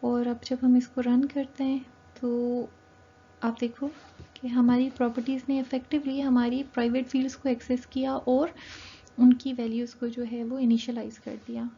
और अब जब हम इसको रन करते हैं तो आप देखो कि हमारी प्रॉपर्टीज़ ने इफेक्टिवली हमारी प्राइवेट फील्ड्स को एक्सेस किया और उनकी वैल्यूज़ को जो है वो इनिशियलाइज कर दिया।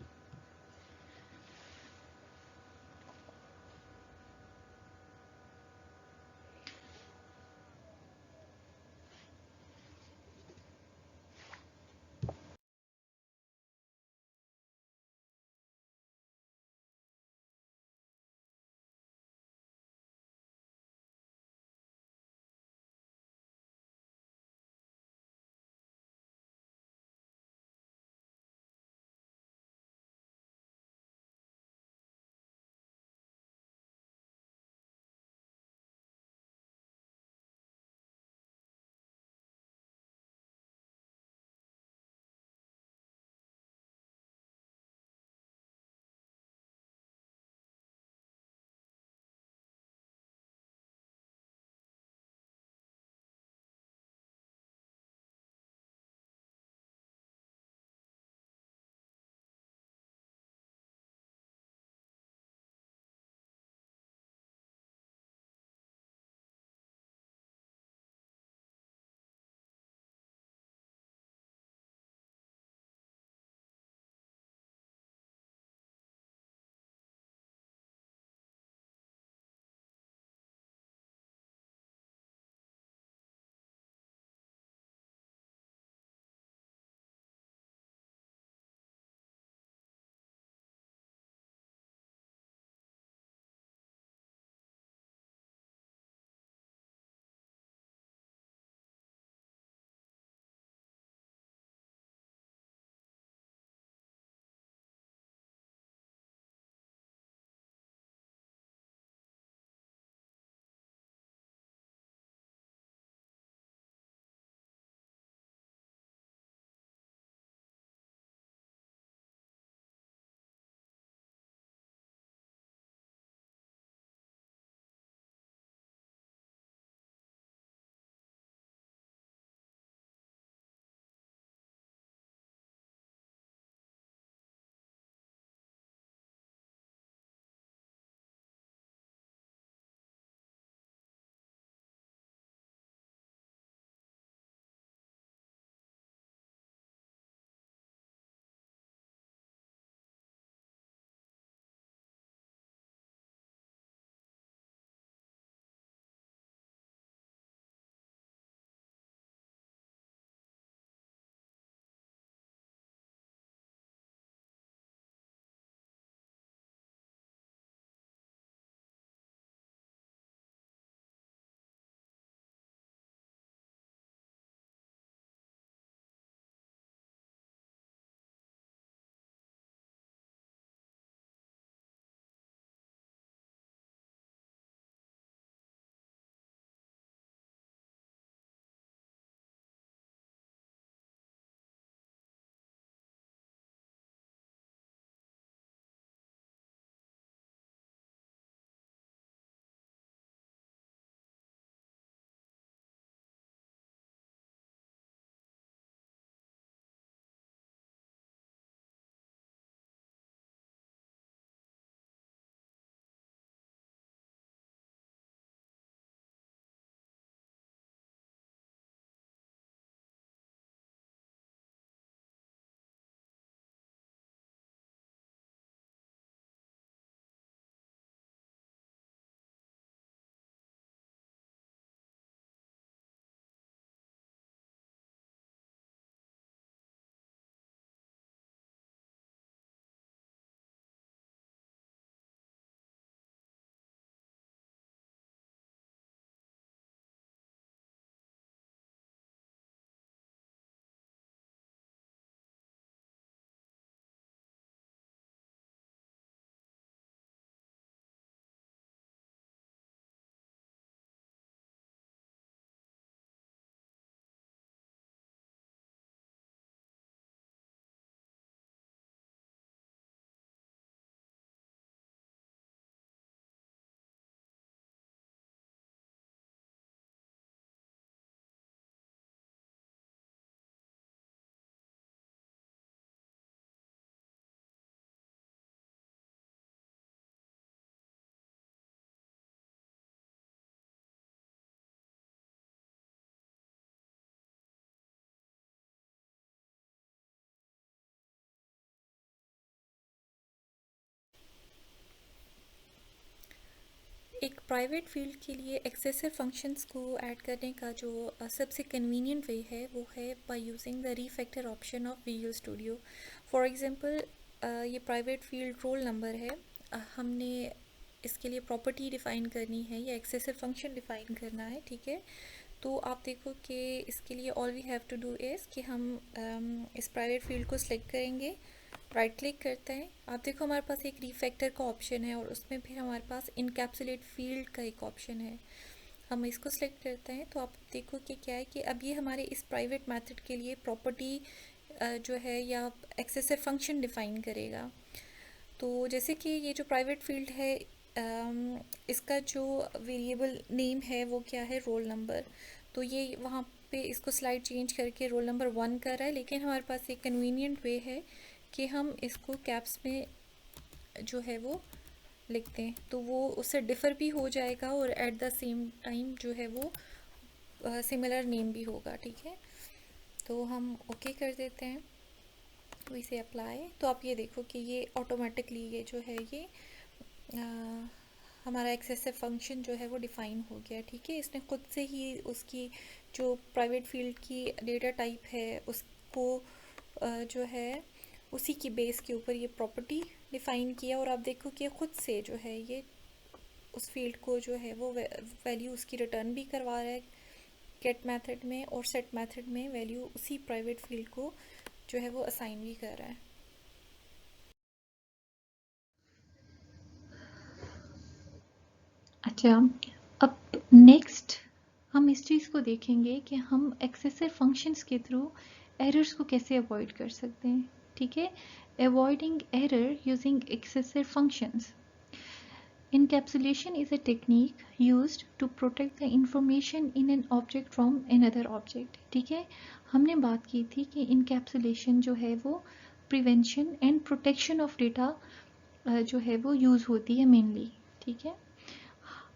एक प्राइवेट फील्ड के लिए एक्सेसिव फंक्शंस को ऐड करने का जो सबसे कन्वीनियंट वे है वो है by using the refactor option of Visual Studio. For example ये प्राइवेट फील्ड रोल नंबर है, हमने इसके लिए प्रॉपर्टी डिफ़ाइन करनी है या एक्सेसिव फंक्शन डिफ़ाइन करना है, ठीक है। तो आप देखो कि इसके लिए all we have to do is कि हम इस प्राइवेट फील्ड को सिलेक्ट करेंगे, राइट क्लिक करते हैं। आप देखो हमारे पास एक रीफैक्टर का ऑप्शन है और उसमें फिर हमारे पास इनकैप्सुलेट फील्ड का एक ऑप्शन है। हम इसको सिलेक्ट करते हैं तो आप देखो कि क्या है कि अब ये हमारे इस प्राइवेट मेथड के लिए प्रॉपर्टी जो है या एक्सेसिव फंक्शन डिफ़ाइन करेगा। तो जैसे कि ये जो प्राइवेट फील्ड है इसका जो वेरिएबल नेम है वो क्या है, रोल नंबर। तो ये वहाँ पे इसको स्लाइड चेंज करके रोल नंबर 1 कर रहा है, लेकिन हमारे पास एक कन्वीनियंट वे है कि हम इसको कैप्स में जो है वो लिखते हैं, तो वो उससे डिफ़र भी हो जाएगा और एट द सेम टाइम जो है वो सिमिलर नेम भी होगा, ठीक है। तो हम ओके कर देते हैं, तो इसे अप्लाई। तो आप ये देखो कि ये ऑटोमेटिकली ये जो है ये हमारा एक्सेसिव फंक्शन जो है वो डिफ़ाइन हो गया, ठीक है। इसने खुद से ही उसकी जो प्राइवेट फील्ड की डेटा टाइप है उसको जो है उसी की बेस के ऊपर ये प्रॉपर्टी डिफ़ाइन किया और आप देखो कि खुद से जो है ये उस फील्ड को जो है वो वैल्यू उसकी रिटर्न भी करवा रहा है गेट मेथड में, और सेट मेथड में वैल्यू उसी प्राइवेट फील्ड को जो है वो असाइन भी कर रहा है। अच्छा, अब नेक्स्ट हम इस चीज़ को देखेंगे कि हम एक्सेसिव फंक्शंस के थ्रू एरर्स को कैसे अवॉइड कर सकते हैं, ठीक है। Avoiding error using excessive functions. Encapsulation is a technique used to protect the information in an object from another object, ठीक है। हमने बात की थी कि encapsulation जो है वो prevention and protection of data जो है वो यूज़ होती है mainly, ठीक है।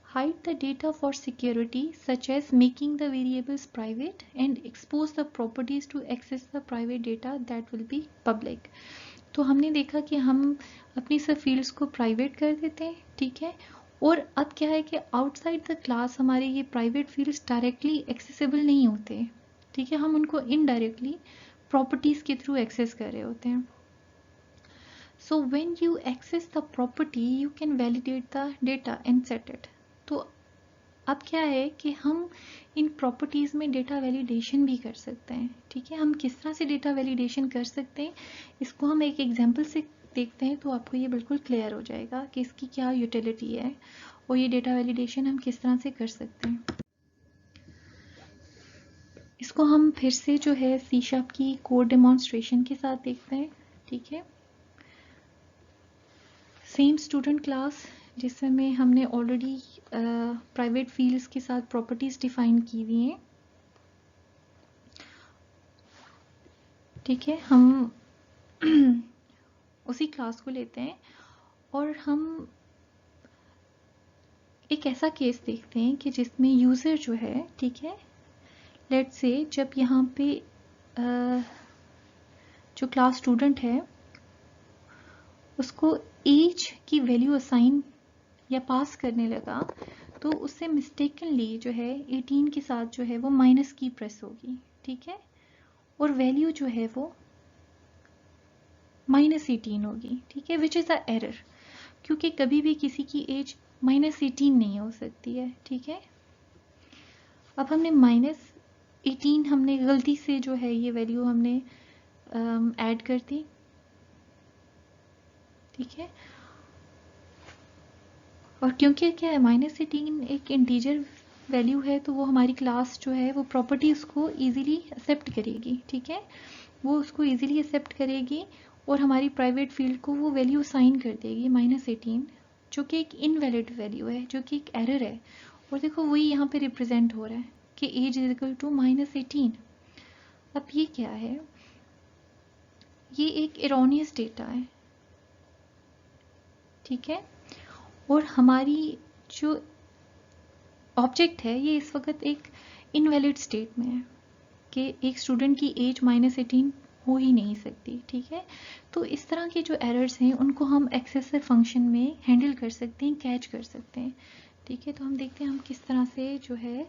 Hide the data for security such as making the variables private and expose the properties to access the private data that will be public। तो हमने देखा कि हम अपनी सब फील्ड्स को प्राइवेट कर देते हैं, ठीक है। और अब क्या है कि आउटसाइड द क्लास हमारे ये प्राइवेट फील्ड्स डायरेक्टली एक्सेसिबल नहीं होते, ठीक है। हम उनको इनडायरेक्टली प्रॉपर्टीज़ के थ्रू एक्सेस कर रहे होते हैं। So when you access the property you can validate the data and set it. तो अब क्या है कि हम इन प्रॉपर्टीज़ में डेटा वैलिडेशन भी कर सकते हैं, ठीक है। हम किस तरह से डेटा वैलिडेशन कर सकते हैं इसको हम एक एग्जांपल से देखते हैं, तो आपको ये बिल्कुल क्लियर हो जाएगा कि इसकी क्या यूटिलिटी है और ये डेटा वैलिडेशन हम किस तरह से कर सकते हैं। इसको हम फिर से जो है C# की कोड डेमोन्स्ट्रेशन के साथ देखते हैं, ठीक है। सेम स्टूडेंट क्लास जिसमें हमने ऑलरेडी प्राइवेट फील्ड्स के साथ प्रॉपर्टीज़ डिफाइन की हुई हैं, ठीक है। हम उसी क्लास को लेते हैं और हम एक ऐसा केस देखते हैं कि जिसमें यूज़र जो है, ठीक है, लेट्स से जब यहाँ पे जो क्लास स्टूडेंट है उसको एज की वैल्यू असाइन या पास करने लगा, तो उससे मिस्टेकनली जो है 18 के साथ जो है वो माइनस की प्रेस होगी, ठीक है। और वैल्यू जो है वो -18 होगी, ठीक है, विच इज़ अ एरर, क्योंकि कभी भी किसी की एज -18 नहीं हो सकती है, ठीक है। अब हमने -18 हमने गलती से जो है ये वैल्यू हमने ऐड कर दी, ठीक है। और क्योंकि क्या है -18 एक इंटीजर वैल्यू है, तो वो हमारी क्लास जो है वो प्रॉपर्टी उसको ईजिली एक्सेप्ट करेगी, ठीक है। वो उसको ईजिली एक्सेप्ट करेगी और हमारी प्राइवेट फील्ड को वो वैल्यू साइन कर देगी -18, जो कि एक इनवैलिड वैल्यू है, जो कि एक एरर है। और देखो वही यहाँ पे रिप्रेजेंट हो रहा है कि एज इज इक्वल टू -18। अब ये क्या है, ये एक एरोनियस डेटा है, ठीक है। और हमारी जो ऑब्जेक्ट है ये इस वक्त एक इनवैलिड स्टेट में है कि एक स्टूडेंट की एज -18 हो ही नहीं सकती, ठीक है। तो इस तरह के जो एरर्स हैं उनको हम एक्सेसिव फंक्शन में हैंडल कर सकते हैं, कैच कर सकते हैं। ठीक है, तो हम देखते हैं हम किस तरह से जो है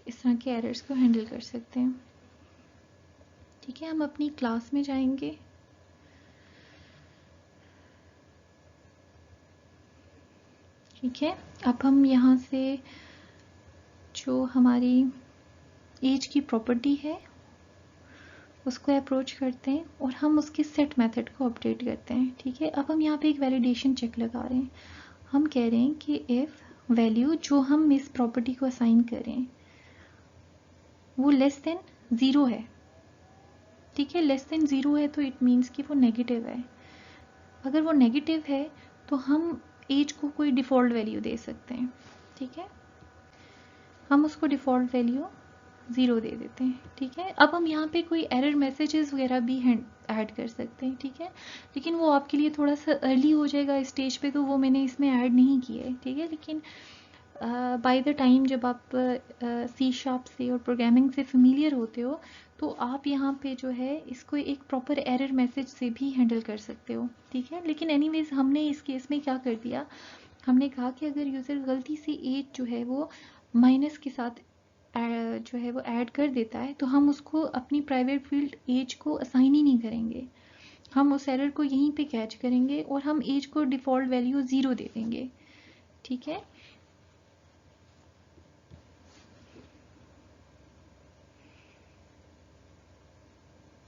इस तरह के एरर्स को हैंडल कर सकते हैं। ठीक है, हम अपनी क्लास में जाएंगे। ठीक है, अब हम यहाँ से जो हमारी एज की प्रॉपर्टी है उसको अप्रोच करते हैं और हम उसके सेट मेथड को अपडेट करते हैं। ठीक है, अब हम यहाँ पे एक वैलिडेशन चेक लगा रहे हैं। हम कह रहे हैं कि इफ वैल्यू जो हम इस प्रॉपर्टी को असाइन करें वो लेस देन 0 है। ठीक है, लेस देन 0 है तो इट मीन्स कि वो नेगेटिव है। अगर वो नेगेटिव है तो हम एज को कोई डिफ़ॉल्ट वैल्यू दे सकते हैं। ठीक है, हम उसको डिफ़ॉल्ट वैल्यू 0 दे देते हैं। ठीक है, अब हम यहाँ पे कोई एरर मैसेजेस वगैरह भी ऐड कर सकते हैं। ठीक है, लेकिन वो आपके लिए थोड़ा सा अर्ली हो जाएगा इस स्टेज पे, तो वो मैंने इसमें ऐड नहीं किया है। ठीक है, लेकिन बाय द टाइम जब आप C# से और प्रोग्रामिंग से फेमिलियर होते हो तो आप यहाँ पे जो है इसको एक प्रॉपर एरर मैसेज से भी हैंडल कर सकते हो। ठीक है, लेकिन एनीवेज हमने इस केस में क्या कर दिया, हमने कहा कि अगर यूज़र गलती से एज जो है वो माइनस के साथ जो है वो ऐड कर देता है तो हम उसको अपनी प्राइवेट फील्ड एज को असाइन ही नहीं करेंगे। हम उस एरर को यहीं पे कैच करेंगे और हम एज को डिफ़ॉल्ट वैल्यू 0 दे देंगे। ठीक है,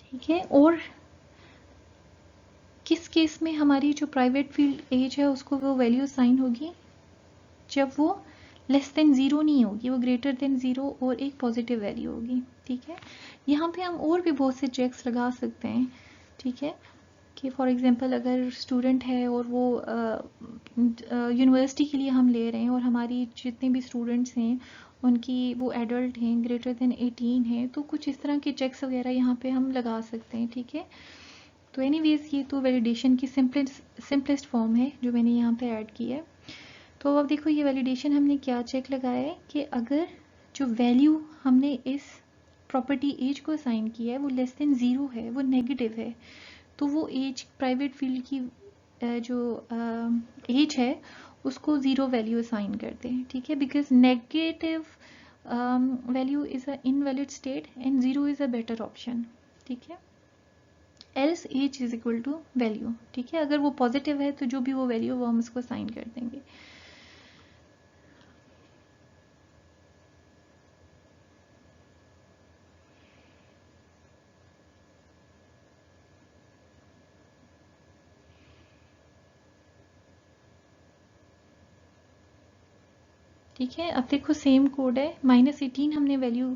ठीक है, और किस केस में हमारी जो प्राइवेट फील्ड एज है उसको वो वैल्यू साइन होगी, जब वो लेस देन 0 नहीं होगी, वो ग्रेटर देन 0 और एक पॉजिटिव वैल्यू होगी। ठीक है, यहाँ पे हम और भी बहुत से चेक्स लगा सकते हैं। ठीक है, कि फॉर एग्जांपल अगर स्टूडेंट है और वो यूनिवर्सिटी के लिए हम ले रहे हैं और हमारी जितने भी स्टूडेंट्स हैं उनकी वो एडल्ट हैं, ग्रेटर देन 18 हैं, तो कुछ इस तरह के चेक्स वगैरह यहाँ पे हम लगा सकते हैं। ठीक है, तो एनीवेज ये तो वैलिडेशन की सिंपलेस्ट फॉर्म है जो मैंने यहाँ पे ऐड की है। तो अब देखो ये वैलिडेशन हमने क्या चेक लगाया है कि अगर जो वैल्यू हमने इस प्रॉपर्टी एज को असाइन किया है वो लेस देन 0 है, वो नेगेटिव है, तो वो एज प्राइवेट फील्ड की जो एज है उसको 0 वैल्यू असाइन करते हैं। ठीक है, because negative value is a invalid state and 0 is a better option. ठीक है, else age is equal to value. ठीक है, अगर वो पॉजिटिव है तो जो भी वो वैल्यू वो हम उसको साइन कर देंगे। ठीक है, अब देखो सेम कोड है, -18 हमने वैल्यू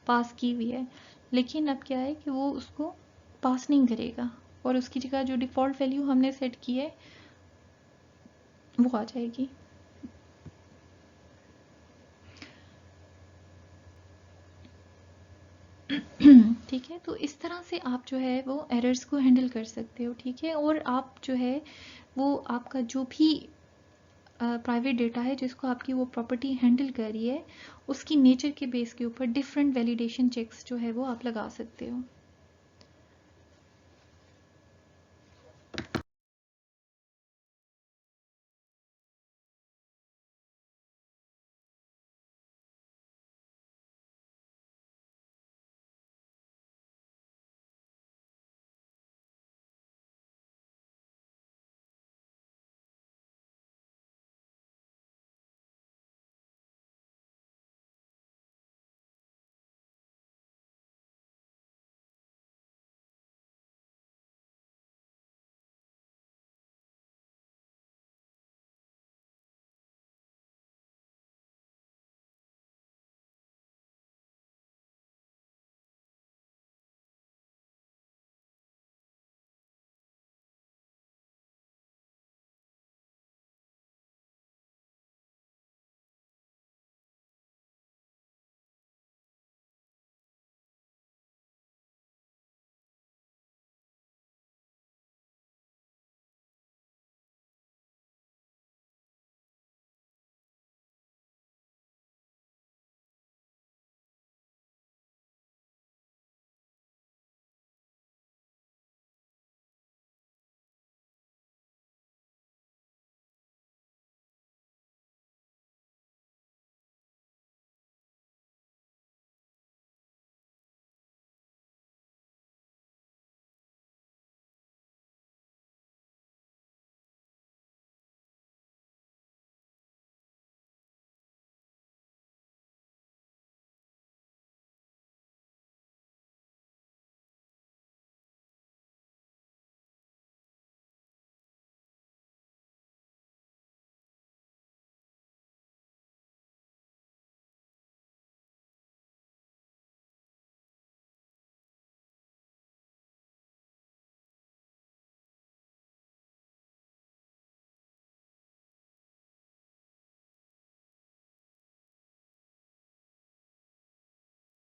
पास की हुई है, लेकिन अब क्या है कि वो उसको पास नहीं करेगा और उसकी जगह जो डिफ़ॉल्ट वैल्यू हमने सेट की है वो आ जाएगी। ठीक है, तो इस तरह से आप जो है वो एरर्स को हैंडल कर सकते हो। ठीक है, और आप जो है वो आपका जो भी प्राइवेट डेटा है जिसको आपकी वो प्रॉपर्टी हैंडल कर रही है उसकी नेचर के बेस के ऊपर डिफरेंट वैलिडेशन चेक्स जो है वो आप लगा सकते हो।